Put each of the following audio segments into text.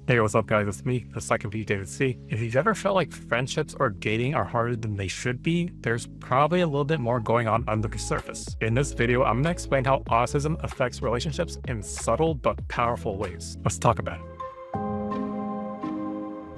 Hey, what's up guys, it's me, ThePsychNPDavidC. If you've ever felt like friendships or dating are harder than they should be, there's probably a little bit more going on under the surface. In this video, I'm gonna explain how autism affects relationships in subtle but powerful ways. Let's talk about it.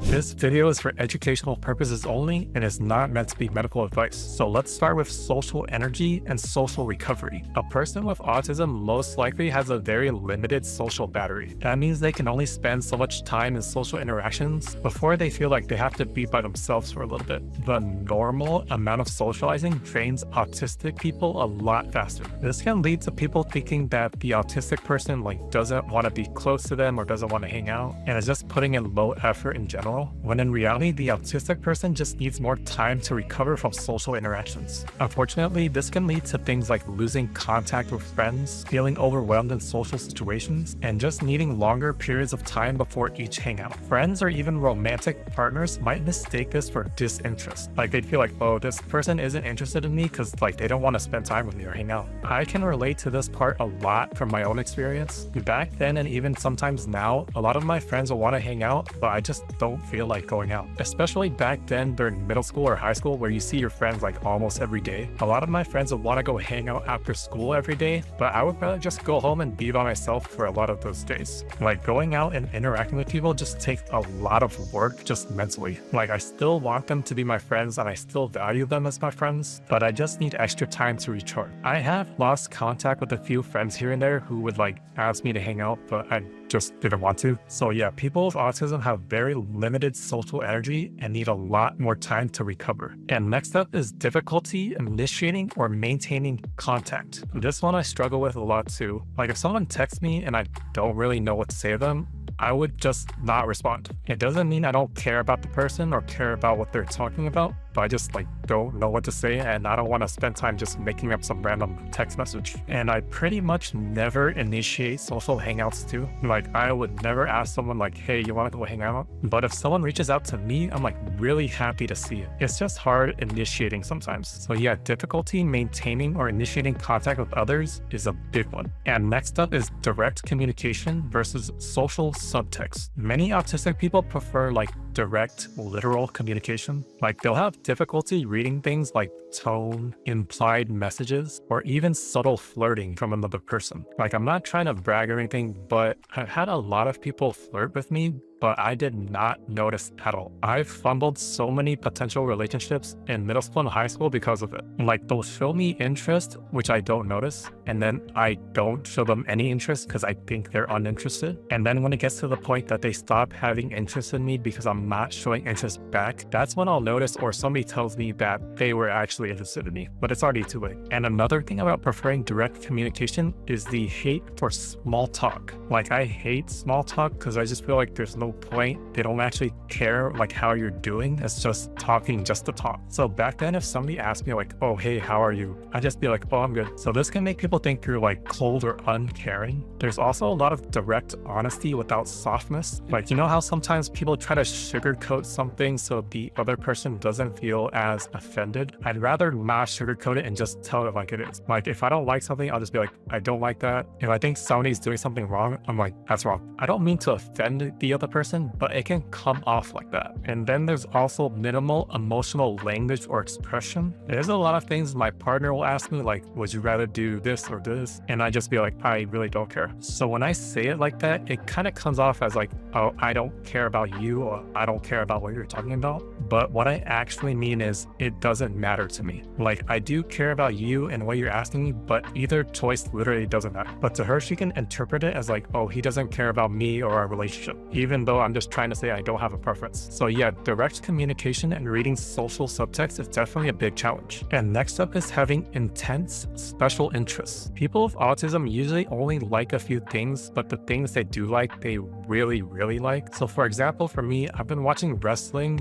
This video is for educational purposes only and is not meant to be medical advice. So let's start with social energy and social recovery. A person with autism most likely has a very limited social battery. That means they can only spend so much time in social interactions before they feel like they have to be by themselves for a little bit. The normal amount of socializing drains autistic people a lot faster. This can lead to people thinking that the autistic person doesn't want to be close to them or doesn't want to hang out and is just putting in low effort in general, when in reality, the autistic person just needs more time to recover from social interactions. Unfortunately, this can lead to things like losing contact with friends, feeling overwhelmed in social situations, and just needing longer periods of time before each hangout. Friends or even romantic partners might mistake this for disinterest. They'd feel like, oh, this person isn't interested in me because they don't want to spend time with me or hang out. I can relate to this part a lot from my own experience. Back then and even sometimes now, a lot of my friends will want to hang out, but I just don't feel like going out. Especially back then during middle school or high school where you see your friends almost every day. A lot of my friends would want to go hang out after school every day, but I would rather just go home and be by myself for a lot of those days. Going out and interacting with people just takes a lot of work just mentally. I still want them to be my friends and I still value them as my friends, but I just need extra time to recharge. I have lost contact with a few friends here and there who would ask me to hang out, but I just didn't want to. So yeah, people with autism have very limited social energy and need a lot more time to recover. And next up is difficulty initiating or maintaining contact. This one I struggle with a lot too. If someone texts me and I don't really know what to say to them, I would just not respond. It doesn't mean I don't care about the person or care about what they're talking about, but I just don't know what to say and I don't want to spend time just making up some random text message. And I pretty much never initiate social hangouts too. I would never ask someone hey, you want to go hang out? But if someone reaches out to me, I'm really happy to see it. It's just hard initiating sometimes. So yeah, difficulty maintaining or initiating contact with others is a big one. And next up is direct communication versus social subtext. Many autistic people prefer direct, literal communication. They'll have difficulty reading things like tone, implied messages, or even subtle flirting from another person. I'm not trying to brag or anything, but I've had a lot of people flirt with me, but I did not notice at all. I've fumbled so many potential relationships in middle school and high school because of it. They'll show me interest, which I don't notice, and then I don't show them any interest because I think they're uninterested. And then when it gets to the point that they stop having interest in me because I'm not showing interest back, that's when I'll notice or somebody tells me that they were actually interested in me, but it's already too late. And another thing about preferring direct communication is the hate for small talk. I hate small talk because I just feel there's no point. They don't actually care how you're doing. It's just talking just to talk. So back then, if somebody asked me oh, hey, how are you? I'd just be oh, I'm good. So this can make people think you're cold or uncaring. There's also a lot of direct honesty without softness. You know how sometimes people try to sugarcoat something so the other person doesn't feel as offended? I'd rather not sugarcoat it and just tell it like it is. If I don't like something, I'll just be I don't like that. If I think somebody's doing something wrong, I'm that's wrong. I don't mean to offend the other person, but it can come off like that. And then there's also minimal emotional language or expression. There's a lot of things my partner will ask me would you rather do this or this? And I just be I really don't care. So when I say it like that, it kind of comes off as oh, I don't care about you or I don't care about what you're talking about. But what I actually mean is it doesn't matter to me. I do care about you and what you're asking me, but either choice literally doesn't matter. But to her, she can interpret it as oh, he doesn't care about me or our relationship, even though I'm just trying to say I don't have a preference. So yeah, direct communication and reading social subtext is definitely a big challenge. And next up is having intense special interests. People with autism usually only like a few things, but the things they do they really, really like. So for example, for me, I've been watching wrestling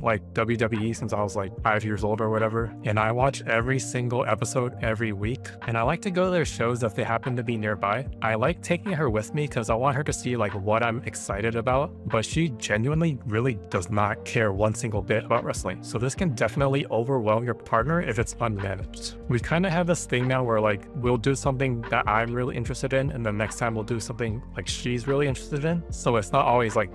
WWE since I was like 5 years old or whatever, and I watch every single episode every week, and I like to go to their shows if they happen to be nearby. I like taking her with me because I want her to see like what I'm excited about, but she genuinely really does not care one single bit about wrestling. So this can definitely overwhelm your partner if it's unmanaged. We kind of have this thing now where like we'll do something that I'm really interested in, and the next time we'll do something like she's really interested in. So it's not always like,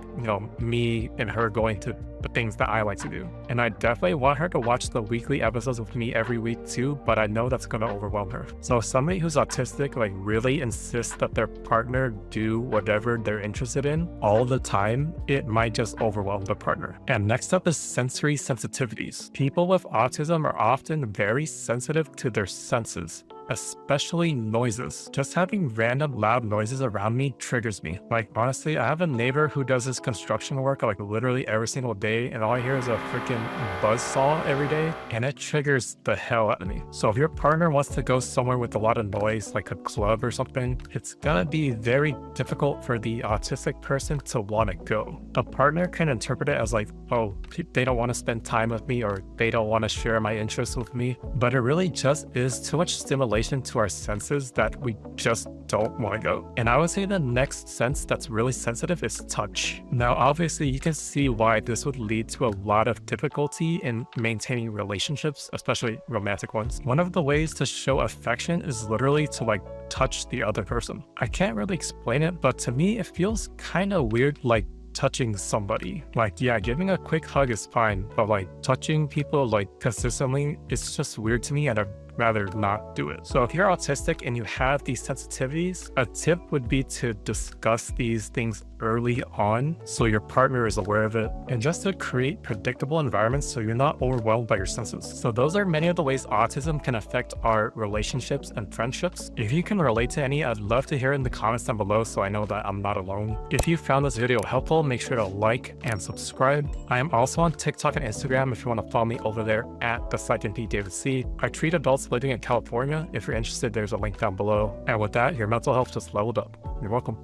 me and her going to the things that I like to do. And I definitely want her to watch the weekly episodes with me every week too, but I know that's going to overwhelm her. So if somebody who's autistic like really insists that their partner do whatever they're interested in all the time, it might just overwhelm the partner. And next up is sensory sensitivities. People with autism are often very sensitive to their senses, especially noises. Just having random loud noises around me triggers me. Like honestly, I have a neighbor who does his construction work like literally every single day, and all I hear is a freaking buzzsaw every day, and it triggers the hell out of me. So if your partner wants to go somewhere with a lot of noise, like a club or something, it's gonna be very difficult for the autistic person to want to go. A partner can interpret it as like, oh, they don't want to spend time with me, or they don't want to share my interests with me, but it really just is too much stimulation to our senses that we just don't want to go. And I would say the next sense that's really sensitive is touch. Now, obviously, you can see why this would lead to a lot of difficulty in maintaining relationships, especially romantic ones. One of the ways to show affection is literally to like touch the other person. I can't really explain it, but to me, it feels kind of weird, like touching somebody. Like, yeah, giving a quick hug is fine, but like touching people like consistently, it's just weird to me, and I'd rather not do it. So if you're autistic and you have these sensitivities, a tip would be to discuss these things early on so your partner is aware of it, and just to create predictable environments so you're not overwhelmed by your senses. So those are many of the ways autism can affect our relationships and friendships. If you can relate to any, I'd love to hear in the comments down below so I know that I'm not alone. If you found this video helpful, make sure to like and subscribe. I am also on TikTok and Instagram if you want to follow me over there at ThePsychNPDavidC. I treat adults living in California. If you're interested, there's a link down below. And with that, your mental health just leveled up. You're welcome.